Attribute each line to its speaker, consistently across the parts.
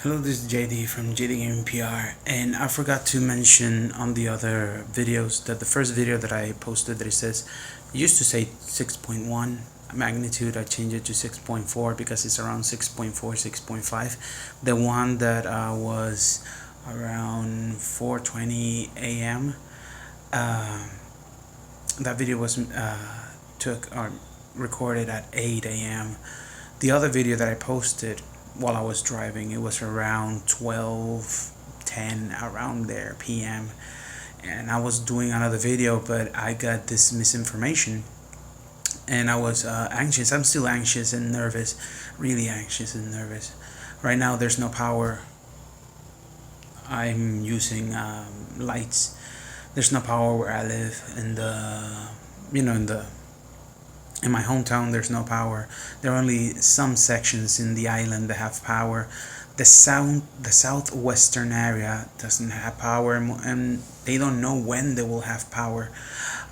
Speaker 1: Hello, this is JD from JD Gaming PR, and I forgot to mention on the other videos that the first video that I posted that it says, it used to say 6.1 magnitude. I changed it to 6.4 because it's around 6.4, 6.5. The one that was around 4:20 a.m. That video was took or recorded at 8 a.m. The other video that I posted while I was driving, it was around 12:10, around there p.m. And I was doing another video, but I got this misinformation and I was anxious. I'm still anxious and nervous, really anxious and nervous. Right now there's no power. I'm using lights. There's no power where I live in the in my hometown. There's no power. There are only some sections in the island that have power. The southwestern area doesn't have power, and they don't know when they will have power.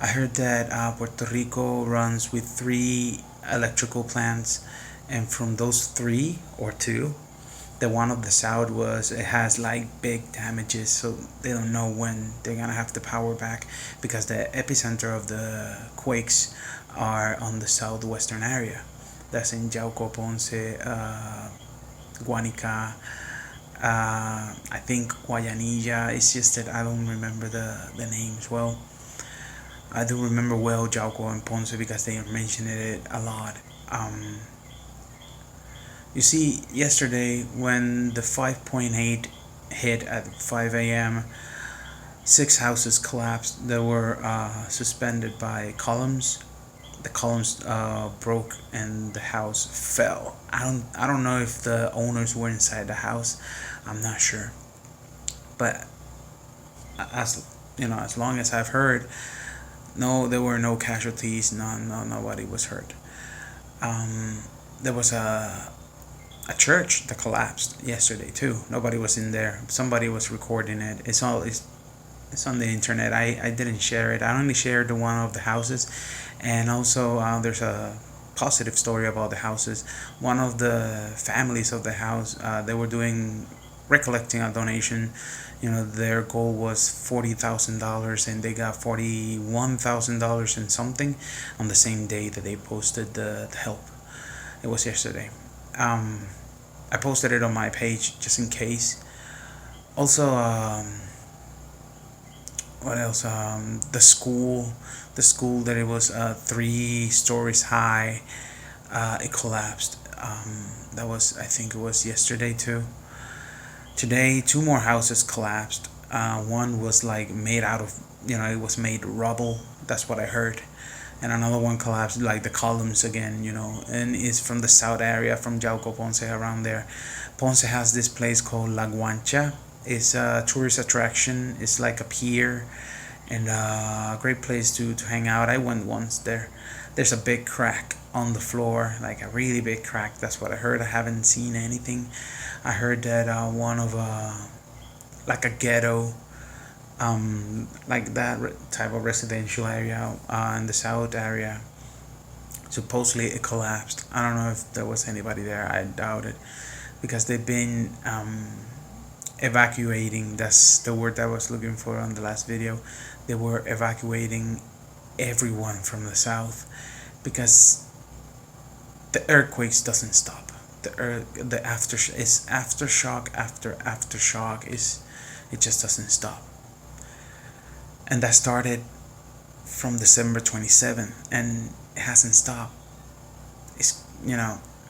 Speaker 1: I heard that Puerto Rico runs with 3 electrical plants, and from those 3 or 2, the one of the south it has like big damages, so they don't know when they're gonna have the power back because the epicenter of the quakes are on the southwestern area. That's in Yauco, Ponce, Guanica, I think Guayanilla. It's just that I don't remember the names well. I do remember well Yauco and Ponce because they mentioned it a lot. You see, yesterday when the 5.8 hit at 5 a.m., 6 houses collapsed. They were suspended by columns. The columns broke and the house fell. I don't know if the owners were inside the house. I'm not sure. But as long as I've heard, no, there were no casualties. Nobody was hurt. There was a church that collapsed yesterday too. Nobody was in there. Somebody was recording it. It's on the internet. I didn't share it. I only shared the one of the houses, and also there's a positive story about the houses. One of the families of the house, they were recollecting a donation. Their goal was $40,000, and they got $41,000 and something on the same day that they posted the help. It was yesterday. I posted it on my page just in case. Also, what else? The school that it was 3 stories high, it collapsed. I think it was yesterday too. Today, 2 more houses collapsed. One was like made out of, it was made rubble. That's what I heard. And another one collapsed, like the columns again, and it's from the south area, from Yauco, Ponce, around there. Ponce has this place called La Guancha. It's a tourist attraction. It's like a pier and a great place to hang out. I went once there. There's a big crack on the floor, like a really big crack. That's what I heard. I haven't seen anything. I heard that one of like a ghetto, like that type of residential area in the south area, supposedly it collapsed. I don't know if there was anybody there. I doubt it, because they've been evacuating. That's the word I was looking for on the last video. They were evacuating everyone from the south because the earthquakes doesn't stop. The aftershock after aftershock it just doesn't stop. And that started from December 27th, and it hasn't stopped.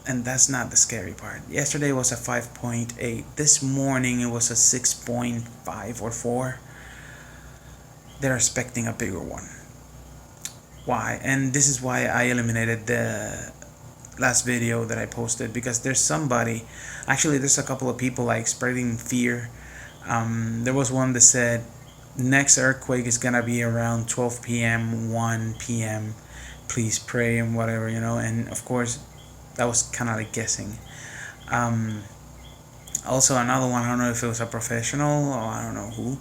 Speaker 1: And that's not the scary part. Yesterday was a 5.8. This morning it was a 6.5 or 4. They're expecting a bigger one. Why? And this is why I eliminated the last video that I posted, because there's a couple of people like spreading fear. There was one that said next earthquake is gonna be around 12 p.m., 1 p.m. Please pray and whatever, and of course that was kind of like guessing. Also another one, I don't know if it was a professional or I don't know who,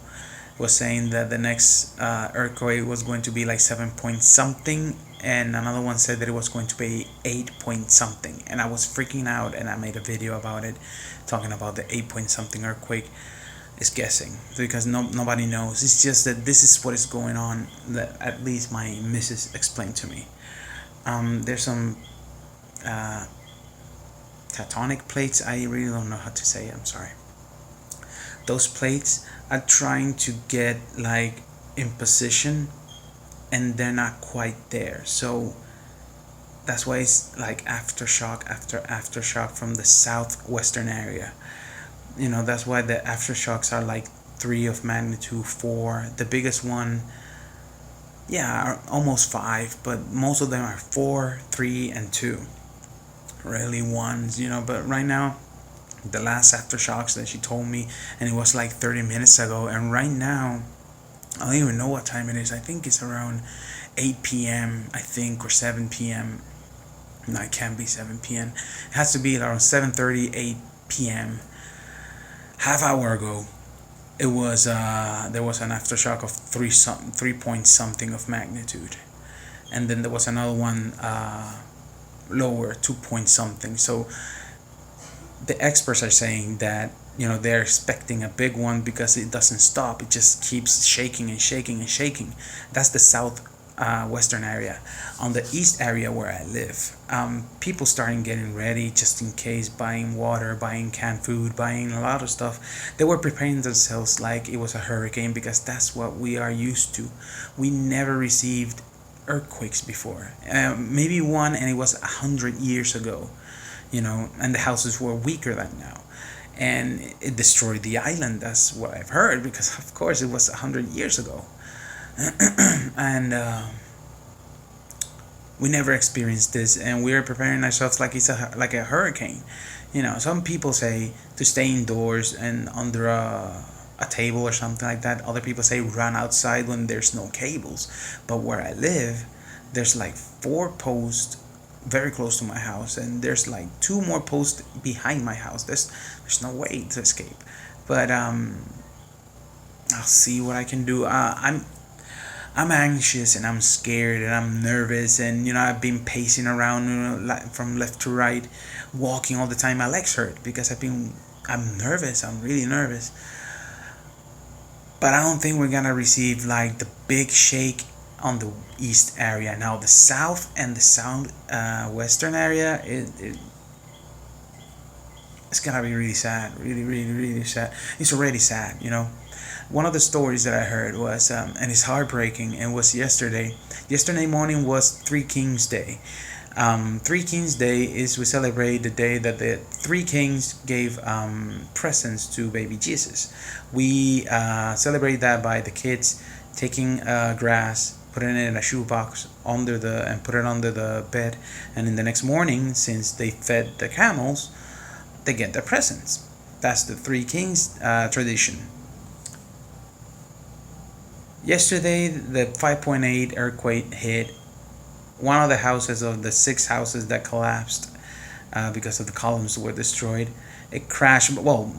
Speaker 1: was saying that the next earthquake was going to be like 7 point something, and another one said that it was going to be 8 point something, and I was freaking out, and I made a video about it, talking about the 8 point something earthquake. Is guessing because nobody knows. It's just that this is what is going on, that at least my missus explained to me. There's some tectonic plates. I really don't know how to say it. I'm sorry. Those plates are trying to get like in position, and they're not quite there. So that's why it's like aftershock after aftershock from the southwestern area. That's why the aftershocks are like 3 of magnitude 4. The biggest one, yeah, are almost 5, but most of them are 4, 3, and 2. Really ones, but right now, the last aftershocks that she told me, and it was like 30 minutes ago, and right now, I don't even know what time it is. I think it's around 8 p.m., I think, or 7 p.m. No, it can't be 7 p.m. It has to be around 7:30, 8 p.m. Half hour ago, it was there was an aftershock of 3 point something of magnitude, and then there was another one lower, 2 point something. So the experts are saying that they're expecting a big one because it doesn't stop. It just keeps shaking and shaking and shaking. That's the south western area. On the east area where I live, people starting getting ready just in case, buying water, buying canned food, buying a lot of stuff. They were preparing themselves like it was a hurricane, because that's what we are used to. We never received earthquakes before. Maybe one, and it was 100 years ago. And the houses were weaker than now, and it destroyed the island. That's what I've heard, because of course it was 100 years ago. And we never experienced this, and we're preparing ourselves like it's like a hurricane. Some people say to stay indoors and under a table or something like that. Other people say run outside when there's no cables. But where I live, there's like 4 posts very close to my house, and there's like 2 more posts behind my house. There's no way to escape. But I'll see what I can do. I'm anxious, and I'm scared, and I'm nervous, and I've been pacing around, from left to right, walking all the time. My legs hurt because I'm nervous. I'm really nervous. But I don't think we're gonna receive like the big shake on the east area. Now the south and the south western area, it's gonna be really sad, really, really, really sad. It's already sad. One of the stories that I heard was, and it's heartbreaking, and was yesterday. Yesterday morning was Three Kings Day. Three Kings Day is, we celebrate the day that the 3 kings gave presents to baby Jesus. We celebrate that by the kids taking grass, putting it in a shoebox and put it under the bed, and in the next morning, since they fed the camels, they get their presents. That's the 3 kings tradition. Yesterday, the 5.8 earthquake hit one of the houses of the 6 houses that collapsed because of the columns were destroyed. It crashed. Well,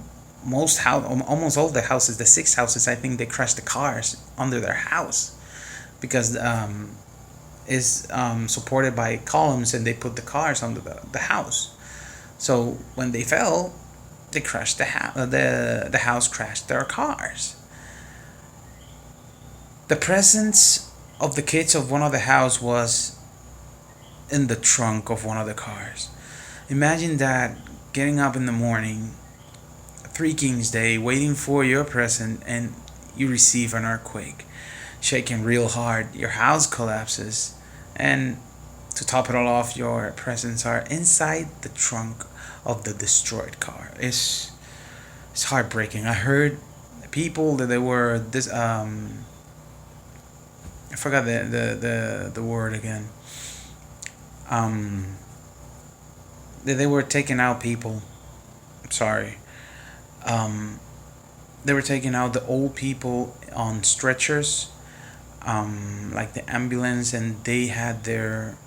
Speaker 1: almost all the houses, the 6 houses, I think they crashed the cars under their house, because is supported by columns, and they put the cars under the house. So when they fell, they crashed the house crashed their cars. The presence of the kids of one of the house was in the trunk of one of the cars. Imagine that, getting up in the morning, 3 Kings Day, waiting for your present, and you receive an earthquake, shaking real hard. Your house collapses, and to top it all off, your presents are inside the trunk of the destroyed car. It's heartbreaking. I heard people that they were this I forgot the word again. They were taking out people. Sorry. They were taking out the old people on stretchers, like the ambulance, and they had their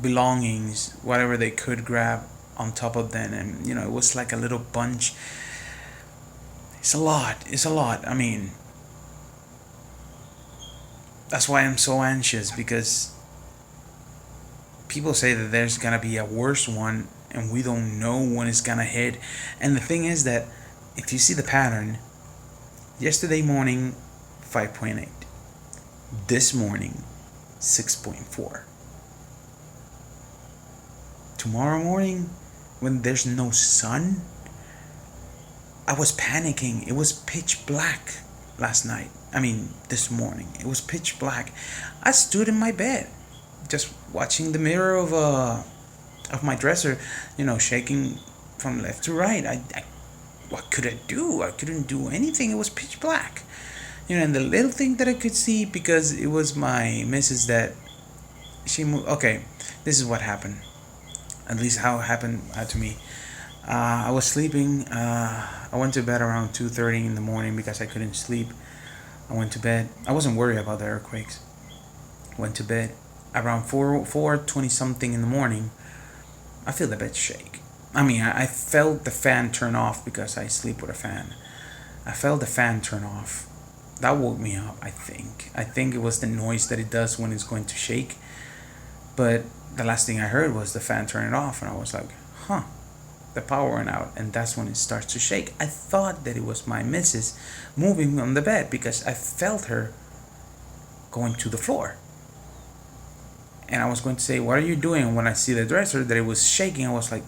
Speaker 1: belongings, whatever they could grab, on top of them, and it was like a little bunch. It's a lot. It's a lot. I mean, that's why I'm so anxious, because people say that there's gonna be a worse one, and we don't know when it's gonna hit. And the thing is that if you see the pattern, yesterday morning 5.8, this morning 6.4. Tomorrow morning, when there's no sun, I was panicking. It was pitch black last night. I mean, this morning. It was pitch black. I stood in my bed, just watching the mirror of my dresser, shaking from left to right. What could I do? I couldn't do anything. It was pitch black. And the little thing that I could see, because it was my missus that she moved. Okay, this is what happened. At least how it happened to me. I was sleeping. I went to bed around 2:30 in the morning because I couldn't sleep. I went to bed. I wasn't worried about the earthquakes. Went to bed around 4:20 something in the morning. I feel the bed shake. I mean, I felt the fan turn off because I sleep with a fan. I felt the fan turn off. That woke me up. I think. I think it was the noise that it does when it's going to shake. But the last thing I heard was the fan turn it off, and I was like, huh. The power went out, and that's when it starts to shake. I thought that it was my missus moving on the bed because I felt her going to the floor. And I was going to say, what are you doing? When I see the dresser that it was shaking, I was like,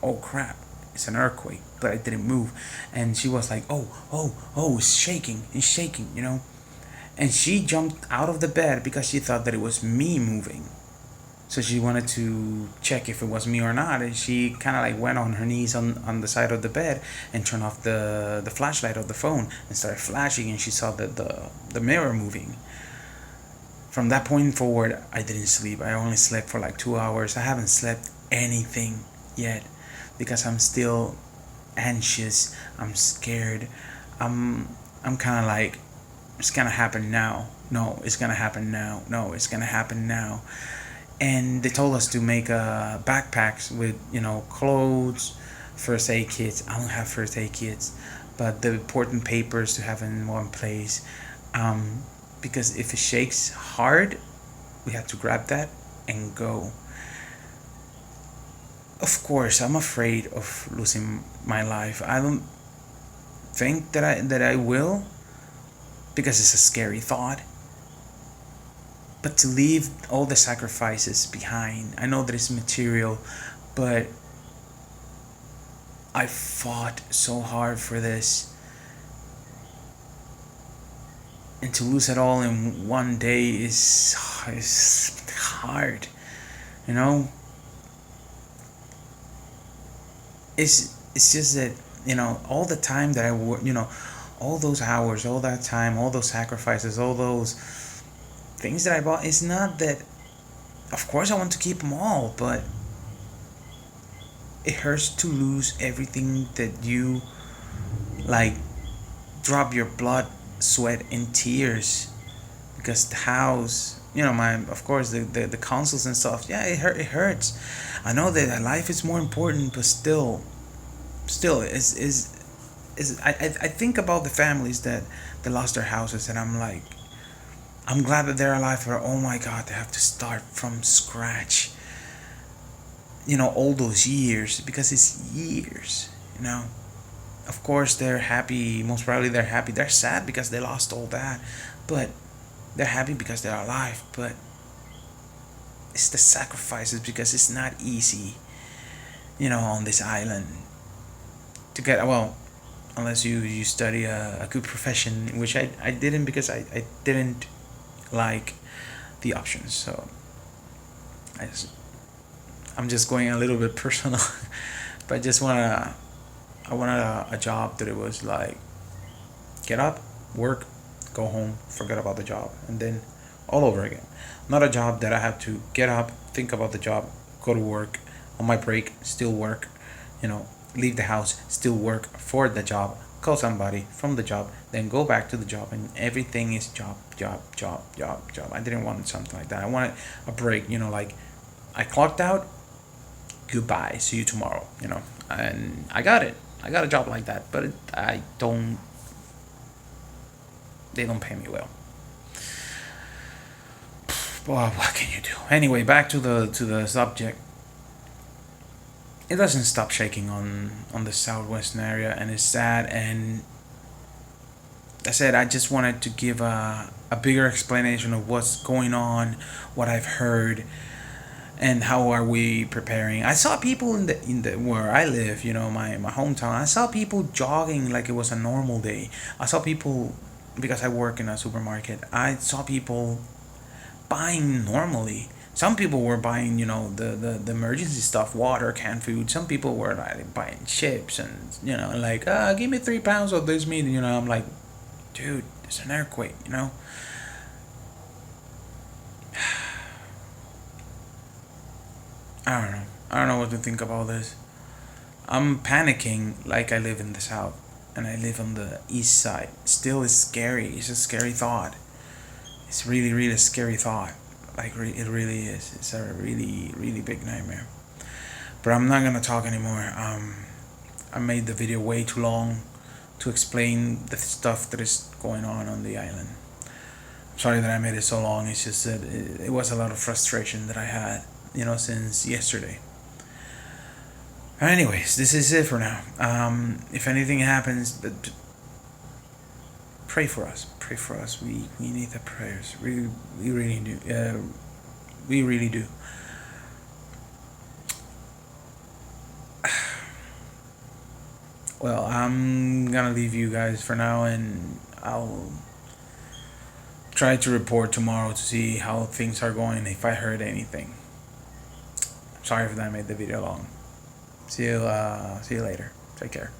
Speaker 1: oh crap, it's an earthquake. But I didn't move. And she was like, oh, it's shaking. And she jumped out of the bed because she thought that it was me moving. So she wanted to check if it was me or not, and she kind of like went on her knees on the side of the bed and turned off the flashlight of the phone and started flashing, and she saw the mirror moving. From that point forward, I didn't sleep. I only slept for like 2 hours. I haven't slept anything yet because I'm still anxious. I'm scared. I'm kind of like, it's gonna happen now. No, it's gonna happen now. No, it's gonna happen now. And they told us to make backpacks with clothes, first aid kits. I don't have first aid kits, but the important papers to have in one place, because if it shakes hard, we have to grab that and go. Of course, I'm afraid of losing my life. I don't think that I will, because it's a scary thought. But to leave all the sacrifices behind, I know that it's material, but I fought so hard for this. And to lose it all in one day is hard, It's just that, all the time that I work, all those hours, all that time, all those sacrifices, all those things that I bought. It's not that, of course I want to keep them all, but it hurts to lose everything that you like, drop your blood, sweat and tears, because the house, of course the consoles and stuff, yeah, it hurts. I know that life is more important, but still I think about the families that lost their houses, and I'm like, I'm glad that they're alive, but oh my god, they have to start from scratch. All those years, because it's years. Of course, they're happy. Most probably, they're happy. They're sad because they lost all that, but they're happy because they're alive. But it's the sacrifices, because it's not easy, on this island to get, well, unless you study a good profession, which I didn't, because I didn't like the options. So I'm just going a little bit personal, but I wanted a job that it was like, get up, work, go home, forget about the job, and then all over again. Not a job that I have to get up, think about the job, go to work, on my break, still work, leave the house, still work for the job, call somebody from the job, then go back to the job, and everything is job. I didn't want something like that. I wanted a break, like, I clocked out, goodbye, see you tomorrow, and I got it. I got a job like that, but they don't pay me well. Well, what can you do? Anyway, back to the subject. It doesn't stop shaking on the southwestern area, and it's sad. And I said I just wanted to give a bigger explanation of what's going on, what I've heard, and how are we preparing. I saw people in the where I live, my hometown. I saw people jogging like it was a normal day. I saw people, because I work in a supermarket. I saw people buying normally. Some people were buying, the emergency stuff, water, canned food. Some people were like buying chips and, like, give me 3 pounds of this meat. I'm like, dude, it's an earthquake. I don't know. I don't know what to think about this. I'm panicking like I live in the south and I live on the east side. Still, it's scary. It's a scary thought. It's really, really a scary thought. Like, it really is. It's a really, really big nightmare. But I'm not gonna talk anymore. I made the video way too long to explain the stuff that is going on the island. I'm sorry that I made it so long. It's just that it was a lot of frustration that I had, since yesterday. Anyways, this is it for now. If anything happens, pray for us. Pray for us. We need the prayers. We really do. We really do. Well, I'm gonna leave you guys for now, and I'll try to report tomorrow to see how things are going. If I heard anything. Sorry if I made the video long. See you later. Take care.